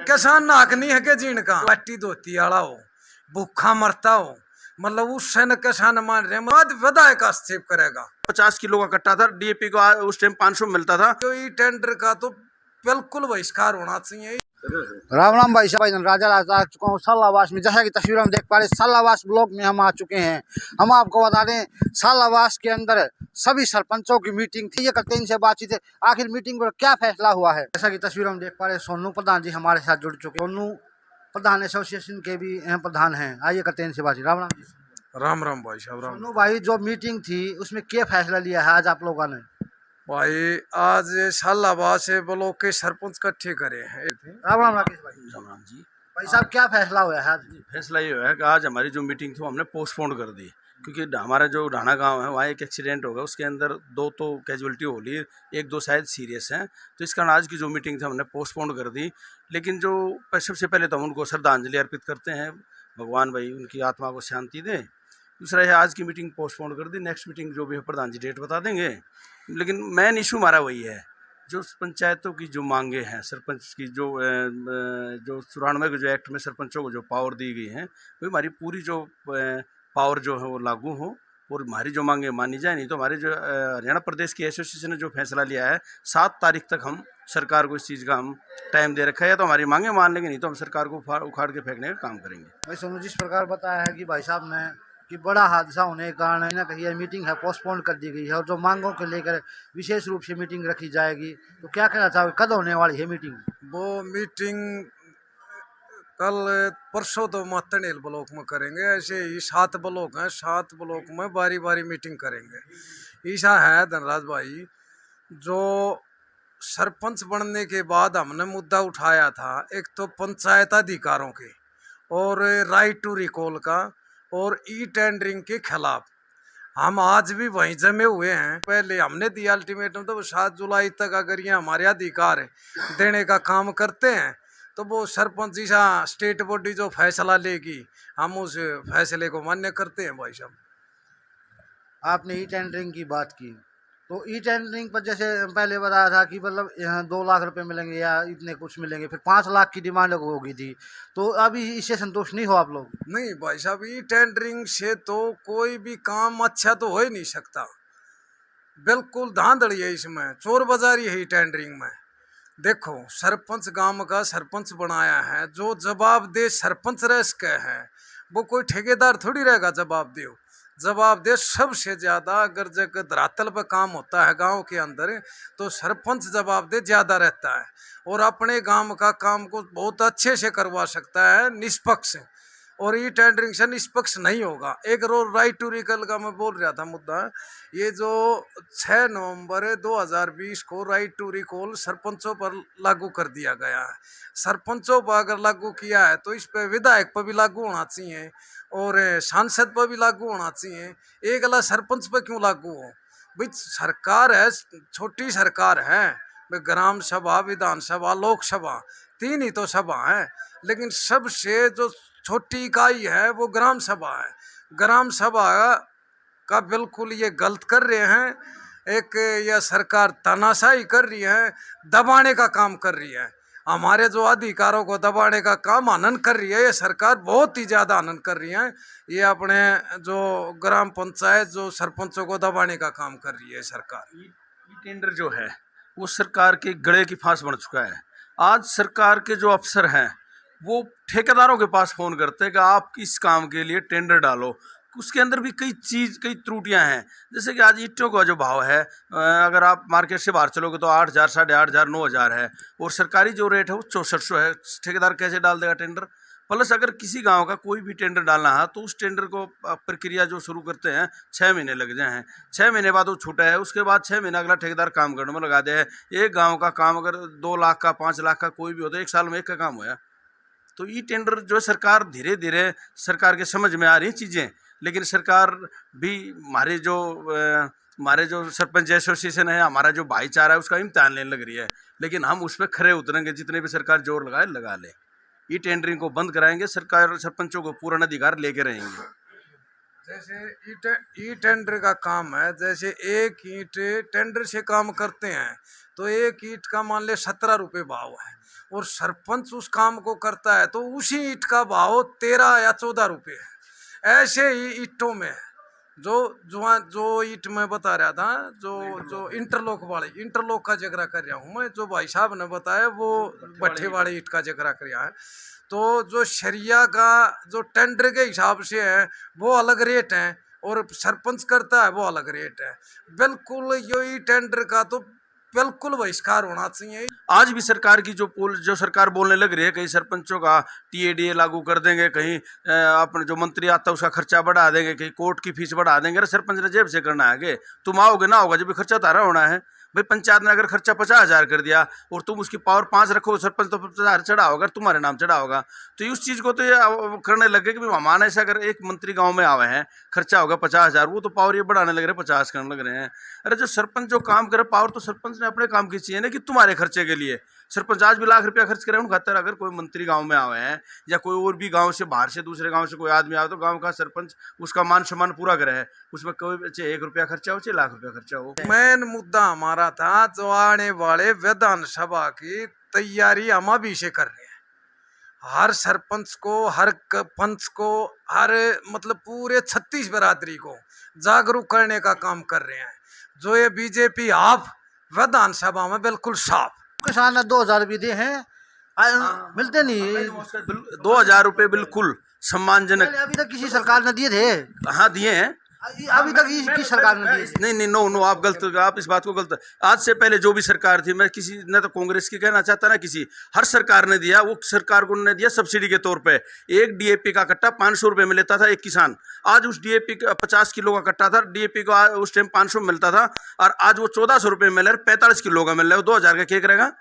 किसान नाक नहीं है के जीण का पट्टी धोती वाला हो भूखा मरता हो मतलब उससे न किसान मान रहे विधायक का हस्तक्षेप करेगा। 50 किलो का कट्टा था डीएपी को उस टाइम 500 मिलता था। तो ये टेंडर का तो बिल्कुल बहिष्कार होना चाहिए। राम राम भाई साहब, राजा आ चुका हूँ सालावास में। जैसा कि तस्वीर हम देख पा रहे सालावास ब्लॉक में हम आ चुके हैं। हम आपको बता दें सालावास के अंदर सभी सरपंचों की मीटिंग थी। ये करते इनसे बातचीत है आखिर मीटिंग पर क्या फैसला हुआ है। जैसा कि तस्वीर हम देख पा रहे सोनू प्रधान जी हमारे साथ जुड़ चुके हैं। सोनू प्रधान एसोसिएशन के भी प्रधान हैं। आइए करते हैं इनसे बातचीत। राम राम जी। राम राम भाई साहब। राम सोनू भाई, जो मीटिंग थी उसमें क्या फैसला लिया है आज आप लोगों ने? भाई आज सालाबाद से ब्लॉक के सरपंच इकट्ठे करे हैं। राम राम राकेश भाई। राम राम जी। भाई साहब, क्या फैसला हुआ है आज? फैसला ये हुआ है कि आज हमारी जो मीटिंग थी वो हमने पोस्टपोन कर दी, क्योंकि हमारा जो ढाना गांव है वहाँ एक एक्सीडेंट हो गया। उसके अंदर 2 तो कैजुअलिटी हो ली, 1-2 शायद सीरियस हैं। तो इस कारण आज की जो मीटिंग थी हमने पोस्टपोन कर दी। लेकिन जो सबसे पहले तो हम उनको श्रद्धांजलि अर्पित करते हैं, भगवान भाई उनकी आत्मा को शांति दें। दूसरा है आज की मीटिंग पोस्टपोन कर दी, नेक्स्ट मीटिंग जो भी है प्रधान जी डेट बता देंगे। लेकिन मेन इशू हमारा वही है, जो पंचायतों की जो मांगे हैं, सरपंच की जो 94 के जो एक्ट में सरपंचों को जो पावर दी गई हैं, वो हमारी पूरी जो पावर जो है वो लागू हो और हमारी जो मांगे मानी जाए। नहीं तो हमारे जो हरियाणा प्रदेश की एसोसिएशन ने जो फैसला लिया है 7 तारीख तक हम सरकार को इस चीज़ का हम टाइम दे रखा है, या तो हमारी मांगे मान लेंगे, नहीं तो हम सरकार को उखाड़ के फेंकने का काम करेंगे। भाई सोनू, जिस प्रकार बताया है कि भाई साहब ने कि बड़ा हादसा होने के कारण कहीं ना कहीं ये मीटिंग है पोस्टपोन कर दी गई है और जो मांगों को लेकर विशेष रूप से मीटिंग रखी जाएगी, तो क्या कहना चाहोगे, कब होने वाली है मीटिंग? वो मीटिंग कल परसों तो मातनेल ब्लॉक में करेंगे। ऐसे ही 7 ब्लॉक हैं, 7 ब्लॉक में बारी बारी मीटिंग करेंगे। ऐसा है धनराज भाई, जो सरपंच बनने के बाद हमने मुद्दा उठाया था, एक तो पंचायत अधिकारों के और राइट टू रिकॉल का और ई टेंडरिंग के खिलाफ हम आज भी वहीं जमे हुए हैं। पहले हमने दिया अल्टीमेटम, तो 7 जुलाई तक अगर ये हमारे अधिकार देने का काम करते हैं तो वो सरपंच जैसा स्टेट बॉडी जो फैसला लेगी हम उस फैसले को मान्य करते हैं। भाई साहब, आपने ई टेंडरिंग की बात की, तो ई टेंडरिंग पर जैसे पहले बताया था कि मतलब यहाँ 2 लाख रुपए मिलेंगे या इतने कुछ मिलेंगे, फिर 5 लाख की डिमांड होगी थी, तो अभी इससे संतुष्ट नहीं हो आप लोग? नहीं भाई साहब, ई टेंडरिंग से तो कोई भी काम अच्छा तो हो ही नहीं सकता। बिल्कुल धांधली है इसमें, चोर बाजारी है ई टेंडरिंग में। देखो, सरपंच गांव का सरपंच बनाया है, जो जवाबदेह सरपंच रह सके है, वो कोई ठेकेदार थोड़ी रहेगा जवाबदेह। जवाबदेह सबसे ज़्यादा अगर जगह धरातल पर काम होता है गांव के अंदर, तो सरपंच जवाबदेह ज़्यादा रहता है और अपने गांव का काम को बहुत अच्छे से करवा सकता है निष्पक्ष। और ये टेंडरिंग से निष्पक्ष नहीं होगा। एक रोज राइट टू रिकॉल का मैं बोल रहा था मुद्दा, ये जो 6 नवंबर 2020 को राइट टू रिकॉल सरपंचों पर लागू कर दिया गया है। सरपंचों पर अगर लागू किया है तो इस पर विधायक पर भी लागू होना चाहिए और सांसद पर भी लागू होना चाहिए। एक अला सरपंच पर क्यों लागू हो? भाई सरकार है, छोटी सरकार है, ग्राम सभा, विधानसभा, लोकसभा, 3 ही तो सभा है, लेकिन सबसे जो छोटी इकाई है वो ग्राम सभा है। ग्राम सभा का बिल्कुल ये गलत कर रहे हैं। एक यह सरकार तानाशाही कर रही है, दबाने का काम कर रही है, हमारे जो अधिकारों को दबाने का काम आनंद कर रही है। ये सरकार बहुत ही ज़्यादा आनंद कर रही है। ये अपने जो ग्राम पंचायत जो सरपंचों को दबाने का काम कर रही है सरकार। ये टेंडर जो है वो सरकार के गले की फांस बन चुका है। आज सरकार के जो अफसर हैं वो ठेकेदारों के पास फ़ोन करते हैं कि आप इस काम के लिए टेंडर डालो। उसके अंदर भी कई त्रुटियां हैं। जैसे कि आज ईंटों का जो भाव है, अगर आप मार्केट से बाहर चलोगे तो 8,000, 8,500, 9,000 है और सरकारी जो रेट है वो 6400 है। ठेकेदार कैसे डाल देगा टेंडर? प्लस अगर किसी गांव का कोई भी टेंडर डालना है तो उस टेंडर को प्रक्रिया जो शुरू करते हैं 6 महीने लग जाए हैं। 6 महीने बाद वो छूटा है, उसके बाद 6 महीने अगला ठेकेदार काम करने में लगा दे है। एक गाँव का काम अगर 2 लाख का, 5 लाख का कोई भी होता है, 1 साल में एक का काम हुआ। तो ये टेंडर जो सरकार धीरे धीरे सरकार के समझ में आ रही चीज़ें, लेकिन सरकार भी हमारे जो सरपंच एसोसिएशन है, हमारा जो भाईचारा है, उसका इम्तिहान लेने लग रही है। लेकिन हम उस पर खरे उतरेंगे, जितने भी सरकार जोर लगाए लगा ले। ई टेंडरिंग को बंद कराएंगे, सरकार सरपंचों को पूर्ण अधिकार लेके रहेंगे। जैसे ई टेंडर का काम है, जैसे एक ईंट टेंडर से काम करते हैं तो एक ईंट का मान ले 17 रुपये भाव है। और सरपंच उस काम को करता है तो उसी ईंट का भाव 13 या 14 रुपये है। ऐसे ही ईंटों में जो ईंट मैं बता रहा था, जो इंटरलॉक वाले इंटरलॉक का जिक्र कर रहा हूँ मैं, जो भाई साहब ने बताया वो भट्ठे वाले ईंट का जिक्र कर रहा है। तो जो शरिया का जो टेंडर के हिसाब से है वो अलग रेट है और सरपंच करता है वो अलग रेट है। बिल्कुल यही टेंडर का तो बिल्कुल बहिष्कार होना चाहिए। आज भी सरकार की जो सरकार बोलने लग रही है, कहीं सरपंचों का टीएडीए लागू कर देंगे, कहीं अपने जो मंत्री आता है उसका खर्चा बढ़ा देंगे, कहीं कोर्ट की फीस बढ़ा देंगे। अरे सरपंच ने जेब से करना है आगे, तुम आओगे ना होगा, जब भी खर्चा तारा होना है। भाई पंचायत ने अगर खर्चा 50,000 कर दिया और तुम उसकी पावर 5 रखो, सरपंच तो 50,000 चढ़ा होगा, तुम्हारे नाम चढ़ा होगा। तो उस चीज़ को तो ये करने लगे कि हमारा ऐसा अगर एक मंत्री गांव में आवे हैं, खर्चा होगा 50,000, वो तो पावर ये बढ़ाने लग रहे हैं, 50 करने लग रहे हैं। अरे जो सरपंच जो काम करे, पावर तो सरपंच ने अपने काम की चाहिए ना, कि तुम्हारे खर्चे के लिए। सरपंच आज भी लाख रुपया खर्च करे उन खातर। अगर कोई मंत्री गांव में आवे हैं या कोई और भी गांव से, बाहर से, दूसरे गांव से कोई आदमी आवे, तो गांव का सरपंच उसका मान सम्मान पूरा करे है, उसमें कोई चाहे 1 रुपया खर्चा हो चाहे लाख रुपया खर्चा हो। मेन मुद्दा हमारा था जो आने वाले विधानसभा की तैयारी हम अभी से कर रहे हैं। हर सरपंच को, हर पंच को, हर मतलब पूरे 36 बिरादरी को जागरूक करने का काम कर रहे हैं। जो ये बीजेपी आप विधानसभा में बिल्कुल साफ। किसान ने 2,000 भी दिए हैं, मिलते नहीं। 2,000 रुपये बिल्कुल सम्मानजनक। अभी तक किसी सरकार ने दिए थे? हाँ दिए हैं, अभी तक किस सरकार ने दिए? नहीं, नो, आप गलत, आप इस बात को गलत। आज से पहले जो भी सरकार थी, मैं किसी ने तो कांग्रेस की कहना चाहता ना, किसी हर सरकार ने दिया, वो सरकार को उन्होंने दिया सब्सिडी के तौर पे। एक डीएपी का कट्टा 500 रुपये में लेता था एक किसान। आज उस डीएपी का 50 किलो का कट्टा था, डीएपी को उस टाइम 500 में मिलता था, और आज वो 1400 रुपये में ले रहा है, 45 किलो का मिल रहा है। 2,000 का केक रहेगा।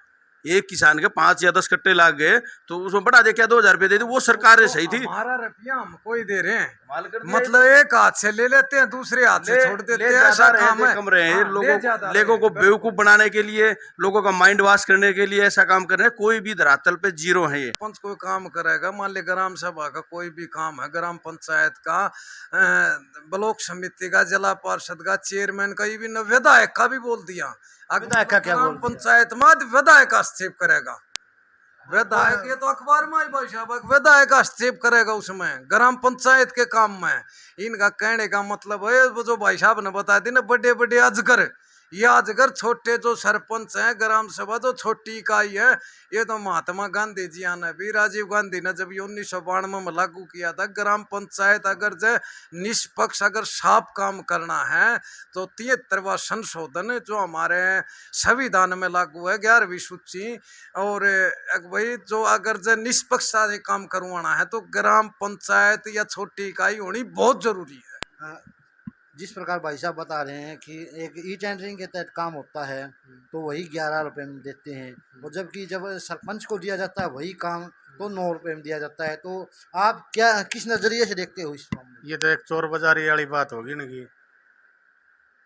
एक किसान के 5 या 10 कट्टे लाग गए तो उसमें बढ़ा दे, क्या 2,000 रुपये दे दी, वो सरकार सही थी। हमारा रुपया हम कोई दे रहे हैं, मतलब एक हाथ से ले लेते हैं, दूसरे हाथ से छोड़ देते हैं, ऐसा काम है। कम रहे हैं लोगों को बेवकूफ बनाने के लिए, लोगों का माइंड वॉश करने के लिए ऐसा काम कर रहे हैं। कोई भी धरातल पे जीरो है। ये पंच कोई काम करेगा, मान ली ग्राम सभा का कोई भी काम है, ग्राम पंचायत का, ब्लॉक समिति का, जिला पार्षद का, चेयरमैन का, भी विधायक का भी बोल दिया। विधायक का क्या बोल? पंचायत में विधायक हस्तक्षेप करेगा। विधायक ये तो अखबार में भाई साहब, विधायक हस्तक्षेप करेगा उसमें, ग्राम पंचायत के काम में। इनका कहने का मतलब है, वो जो भाई साहब ने बताया थी ना, बड़े बड़े अजगर, ये अजगर छोटे जो सरपंच हैं, ग्राम सभा जो छोटी इकाई है, ये तो महात्मा गांधी जी ने भी, राजीव गांधी ने जब ये 1992 में लागू किया था, ग्राम पंचायत अगर जो निष्पक्ष, अगर साफ काम करना है तो 73वां संशोधन जो हमारे संविधान में लागू है, 11वीं सूची, और भाई जो अगर जो निष्पक्षता से काम करवाना है तो ग्राम पंचायत या छोटी इकाई होनी बहुत जरूरी है। जिस प्रकार भाई साहब बता रहे हैं कि एक ई टेंडरिंग के तहत काम होता है तो वही 11 रुपये में देते हैं, और जबकि जब सरपंच को दिया जाता है वही काम तो 9 रुपये में दिया जाता है। तो आप क्या, किस नज़रिए से देखते हो इस मामले? ये तो एक चोर बाजारी वाली बात होगी ना, कि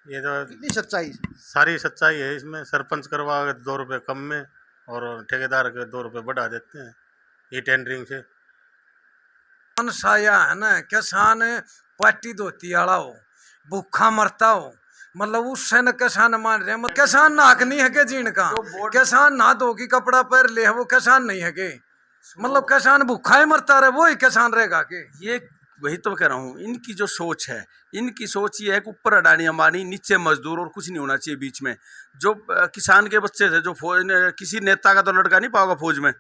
ये तो कितनी सच्चाई? सारी सच्चाई है इसमें। सरपंच करवा 2 रुपये कम में और ठेकेदार के 2 रुपये बढ़ा देते हैं ई टेंडरिंग से। मनसाया है ना, किसान पार्टी धोती वाला हो, भूखा मरता हो, मतलब उससे न किसान मान रहे हैं। किसान ना हक नहीं है के जीण का, किसान ना धो की कपड़ा पहन ले, वो किसान नहीं है के, मतलब किसान भूखा ही मरता रहे, वो ही किसान रहेगा के। ये वही तो कह रहा हूँ, इनकी जो सोच है, इनकी सोच ये है कि ऊपर अडानी अंबानी, नीचे मजदूर, और कुछ नहीं होना चाहिए बीच में। जो किसान के बच्चे थे, जो फौज, किसी नेता का तो लड़का नहीं पाओगा फौज में।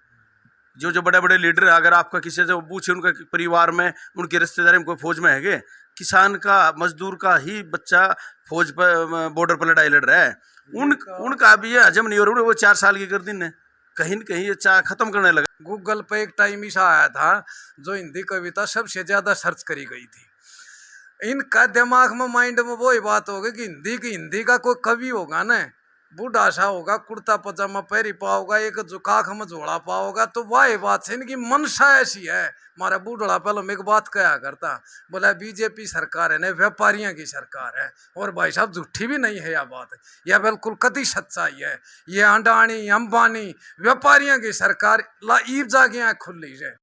जो बड़े बड़े लीडर, अगर आपका किसी से पूछे उनके परिवार में, उनके रिश्तेदारी में कोई फौज में है, किसान का, मजदूर का ही बच्चा फौज पर, बॉर्डर पर लड़ाई लड़ रहा है। उनका भी ये हजम नहीं हो रहा। वो 4 साल की गर्दी ने कहीं न कहीं ये चाह खत्म करने लगा। गूगल पे एक टाइम ऐसा आया था जो हिंदी कविता सबसे ज्यादा सर्च करी गई थी। इनका दिमाग में, माइंड में वही बात होगी कि हिंदी का कोई कवि होगा ना, बूढ़ा सा होगा, कुर्ता पजामा पहरी पाओगा, एक जो काख में झोला पाओगा, तो वही बात है। इनकी मनसा ऐसी है। हमारा बूढ़ा पहले में एक बात कहा करता, बोला बीजेपी सरकार है ना व्यापारियों की सरकार है, और भाई साहब झूठी भी नहीं है यह बात, यह बिल्कुल कति सच्चाई है। ये अडानी अंबानी व्यापारियों की सरकार ला ईब जाके खुली है।